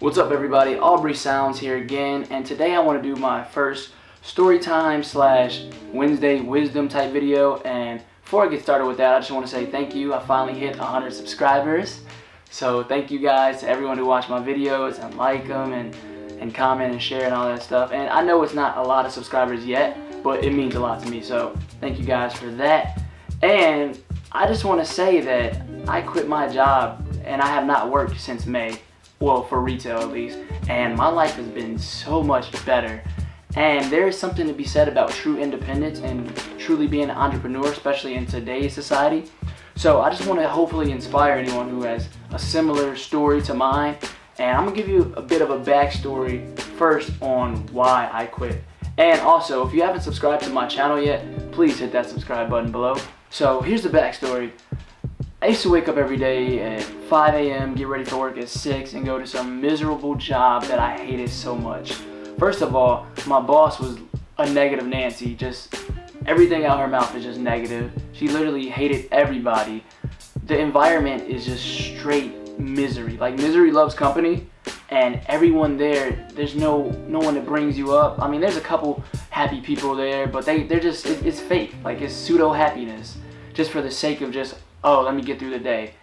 What's up everybody, Aubrey Sounds here again, and today I want to do my first story time / Wednesday wisdom type video. And before I get started with that, I just want to say thank you. I finally hit 100 subscribers, so thank you guys to everyone who watched my videos and like them and comment and share and all that stuff. And I know it's not a lot of subscribers yet, but it means a lot to me, so thank you guys for that. And I just want to say that I quit my job and I have not worked since May. Well, for retail at least, and my life has been so much better. And there is something to be said about true independence and truly being an entrepreneur, especially in today's society. So I just want to hopefully inspire anyone who has a similar story to mine. And I'm gonna give you a bit of a backstory first on why I quit. And also, if you haven't subscribed to my channel yet, please hit that subscribe button below. So here's the backstory. I used to wake up every day at 5 a.m., get ready for work at 6, and go to some miserable job that I hated so much. First of all, my boss was a negative Nancy. Just everything out her mouth is just negative. She literally hated everybody. The environment is just straight misery. Like, misery loves company, and everyone there's no one that brings you up. I mean, there's a couple happy people there, but they're just, it's fake. Like, it's pseudo happiness, just for the sake of just, oh, let me get through the day.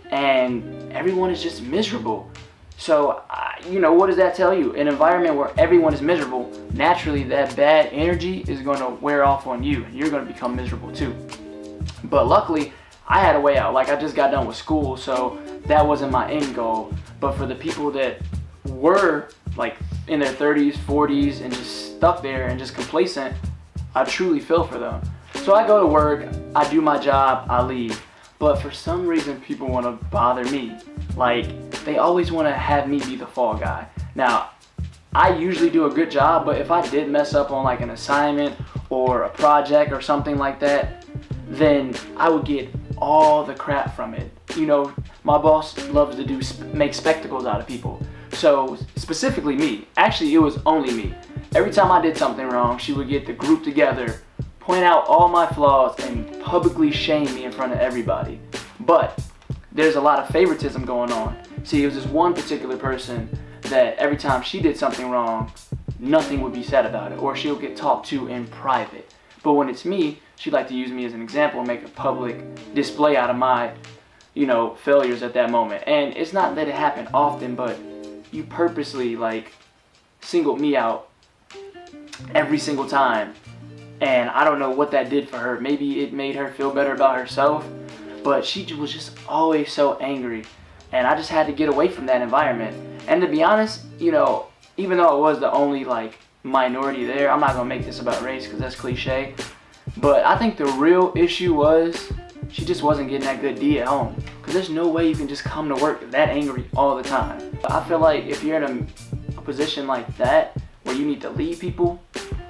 And everyone is just miserable. So, what does that tell you? An environment where everyone is miserable, naturally that bad energy is going to wear off on you, and you're going to become miserable too. But luckily, I had a way out. Like, I just got done with school, so that wasn't my end goal. But for the people that were like in their 30s, 40s, and just stuck there and just complacent, I truly feel for them. So I go to work, I do my job, I leave. But for some reason, people want to bother me. Like, they always want to have me be the fall guy. Now, I usually do a good job, but if I did mess up on like an assignment or a project or something like that, then I would get all the crap from it. My boss loves to make spectacles out of people. So, specifically me. Actually, it was only me. Every time I did something wrong, she would get the group together, point out all my flaws, and publicly shame me in front of everybody. But there's a lot of favoritism going on. See, it was this one particular person that every time she did something wrong, nothing would be said about it, or she'll get talked to in private. But when it's me, she'd like to use me as an example and make a public display out of my, failures at that moment. And it's not that it happened often, but you purposely singled me out every single time. And I don't know what that did for her. Maybe it made her feel better about herself, but she was just always so angry. And I just had to get away from that environment. And to be honest, even though I was the only minority there, I'm not gonna make this about race because that's cliche, but I think the real issue was she just wasn't getting that good D at home. Because there's no way you can just come to work that angry all the time. I feel like if you're in a position like that where you need to lead people,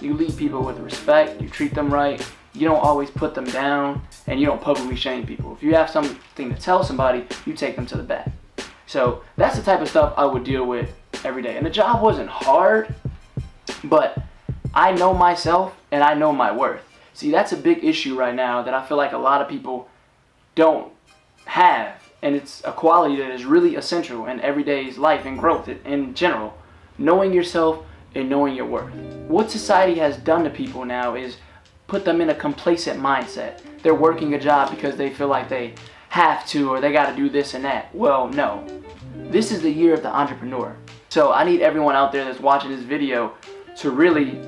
you lead people with respect, you treat them right, you don't always put them down, and you don't publicly shame people. If you have something to tell somebody, you take them to the back. So that's the type of stuff I would deal with every day. And the job wasn't hard, but I know myself and I know my worth. See, that's a big issue right now that I feel like a lot of people don't have. And it's a quality that is really essential in everyday's life and growth in general. Knowing yourself and knowing your worth. What society has done to people now is put them in a complacent mindset. They're working a job because they feel like they have to, or they got to do this and that. Well, no. This is the year of the entrepreneur. So I need everyone out there that's watching this video to really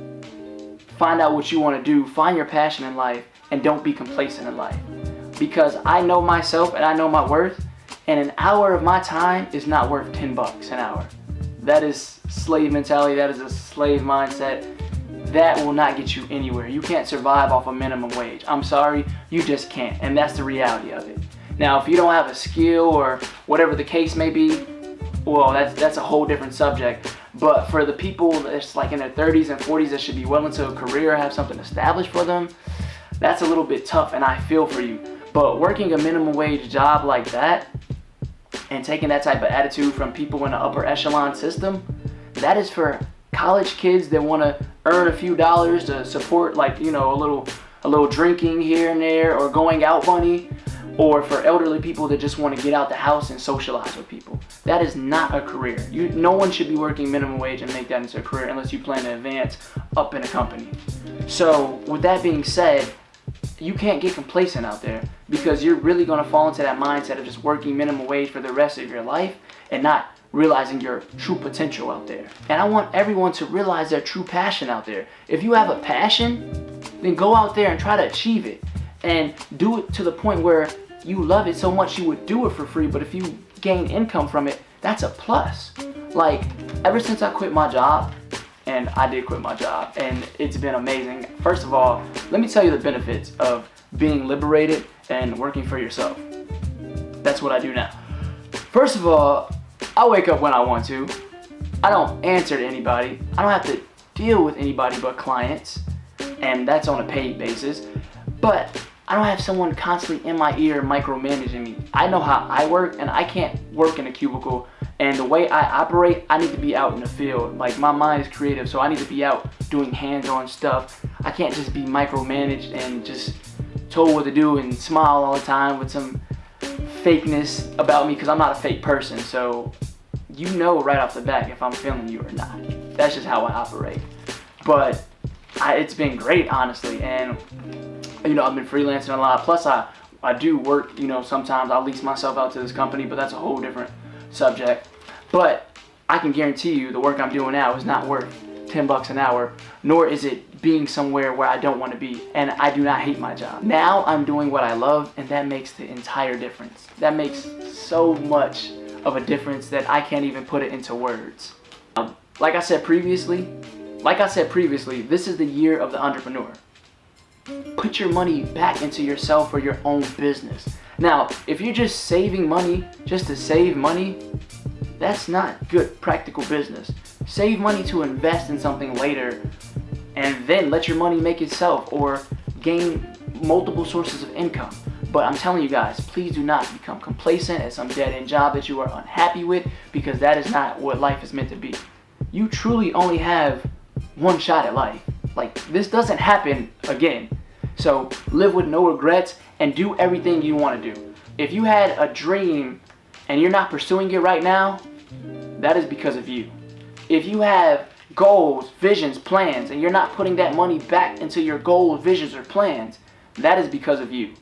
find out what you want to do, find your passion in life, and don't be complacent in life. Because I know myself and I know my worth, and an hour of my time is not worth $10 an hour. That is slave mentality, that is a slave mindset. That will not get you anywhere. You can't survive off a minimum wage. I'm sorry, you just can't, and that's the reality of it. Now, if you don't have a skill or whatever the case may be, well, that's a whole different subject. But for the people that's in their 30s and 40s that should be well into a career, have something established for them, that's a little bit tough, and I feel for you. But working a minimum wage job like that, and taking that type of attitude from people in the upper echelon system, that is for college kids that want to earn a few dollars to support a little drinking here and there, or going out money, or for elderly people that just want to get out the house and socialize with people. That is not a career. No one should be working minimum wage and make that into a career unless you plan to advance up in a company. So with that being said, you can't get complacent out there, because you're really going to fall into that mindset of just working minimum wage for the rest of your life and not realizing your true potential out there. And I want everyone to realize their true passion out there. If you have a passion, then go out there and try to achieve it, and do it to the point where you love it so much you would do it for free. But if you gain income from it, that's a plus. Like, ever since I quit my job, and I did quit my job, and it's been amazing. First of all, let me tell you the benefits of being liberated and working for yourself. That's what I do now. First of all, I wake up when I want to. I don't answer to anybody. I don't have to deal with anybody but clients, and that's on a paid basis. But I don't have someone constantly in my ear micromanaging me. I know how I work, and I can't work in a cubicle. And the way I operate, I need to be out in the field. Like, my mind is creative, so I need to be out doing hands-on stuff. I can't just be micromanaged and just told what to do and smile all the time with some fakeness about me, because I'm not a fake person. So you know right off the bat if I'm feeling you or not. That's just how I operate. But it's been great, honestly. And you know, I've been freelancing a lot. Plus I do work, you know, sometimes I'll lease myself out to this company, but that's a whole different subject. But I can guarantee you the work I'm doing now is not worth $10 an hour, nor is it being somewhere where I don't want to be. And I do not hate my job. Now I'm doing what I love, and that makes the entire difference. That makes so much of a difference that I can't even put it into words. Like I said previously, this is the year of the entrepreneur. Put your money back into yourself or your own business. Now, if you're just saving money just to save money, that's not good practical business. Save money to invest in something later, and then let your money make itself, or gain multiple sources of income. But I'm telling you guys, please do not become complacent at some dead-end job that you are unhappy with, because that is not what life is meant to be. You truly only have one shot at life. Like, this doesn't happen again. So live with no regrets and do everything you want to do. If you had a dream and you're not pursuing it right now, that is because of you. If you have goals, visions, plans, and you're not putting that money back into your goals, visions, or plans, that is because of you.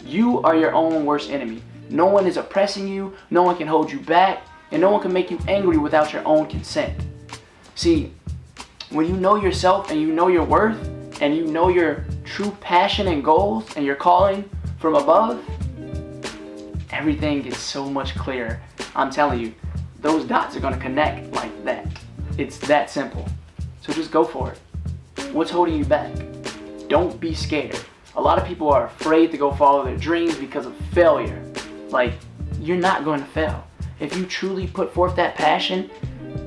You are your own worst enemy. No one is oppressing you, no one can hold you back, and no one can make you angry without your own consent. See, when you know yourself and you know your worth, and you know your true passion and goals and your calling from above, everything gets so much clearer. I'm telling you, those dots are going to connect like that. It's that simple. So just go for it. What's holding you back? Don't be scared. A lot of people are afraid to go follow their dreams because of failure. Like, you're not going to fail. If you truly put forth that passion,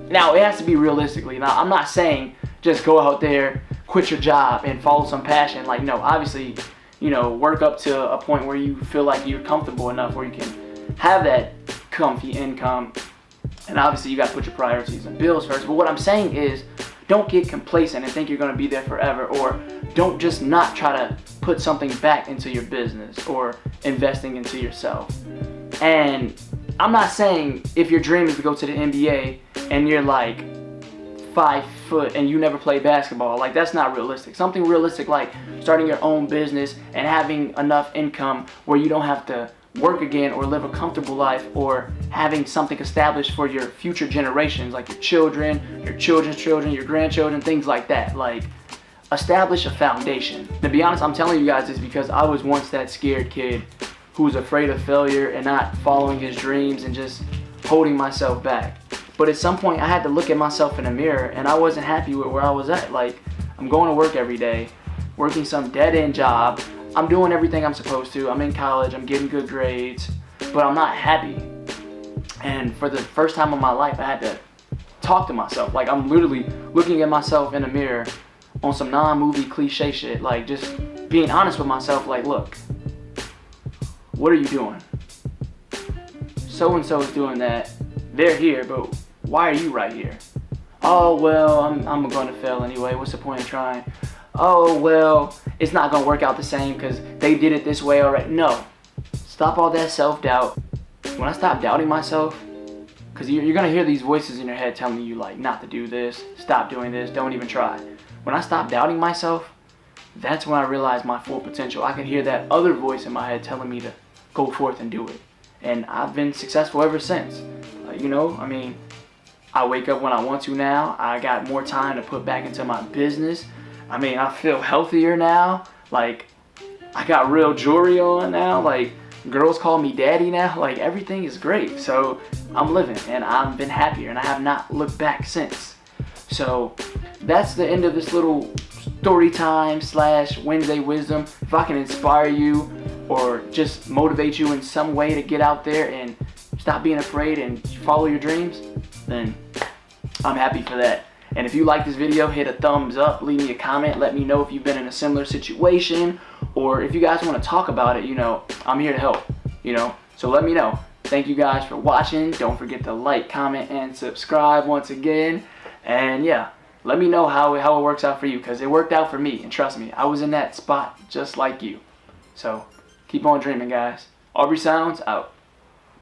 now it has to be realistically. Now, I'm not saying just go out there, quit your job, and follow some passion. Like, no, obviously, you know, work up to a point where you feel like you're comfortable enough where you can have that comfy income. And obviously you got to put your priorities and bills first. But what I'm saying is, don't get complacent and think you're going to be there forever, or don't just not try to put something back into your business or investing into yourself. And I'm not saying if your dream is to go to the NBA and you're like 5 foot and you never play basketball, like, that's not realistic. Something realistic like starting your own business and having enough income where you don't have to work again or live a comfortable life, or having something established for your future generations, like your children, your children's children, your grandchildren, things like that. Like, establish a foundation. To be honest, I'm telling you guys this because I was once that scared kid who was afraid of failure and not following his dreams and just holding myself back. But at some point I had to look at myself in the mirror, and I wasn't happy with where I was at. Like, I'm going to work every day, working some dead-end job. I'm doing everything I'm supposed to. I'm in college, I'm getting good grades, but I'm not happy. And for the first time in my life, I had to talk to myself. Like, I'm literally looking at myself in the mirror on some non-movie cliche shit. Like, just being honest with myself. Like, look, what are you doing? So-and-so is doing that. They're here, but why are you right here? Oh, well, I'm going to fail anyway. What's the point of trying? Oh, well, it's not going to work out the same because they did it this way already. No. Stop all that self-doubt. When I stop doubting myself, Because you're going to hear these voices in your head telling you like not to do this, stop doing this, don't even try. When I stopped doubting myself, that's when I realized my full potential. I could hear that other voice in my head telling me to go forth and do it. And I've been successful ever since. You know, I mean, I wake up when I want to now. I got more time to put back into my business. I mean, I feel healthier now. Like, I got real jewelry on now. Like, girls call me daddy now. Like, everything is great. So I'm living and I've been happier and I have not looked back since. So that's the end of this little story time / Wednesday wisdom. If I can inspire you or just motivate you in some way to get out there and stop being afraid and follow your dreams, then I'm happy for that. And if you like this video, hit a thumbs up, leave me a comment, let me know if you've been in a similar situation, or if you guys want to talk about it, you know, I'm here to help, you know, so let me know. Thank you guys for watching. Don't forget to like, comment, and subscribe once again. And yeah, let me know how it works out for you, because it worked out for me, and trust me, I was in that spot just like you. So keep on dreaming, guys. Aubrey Sounds out.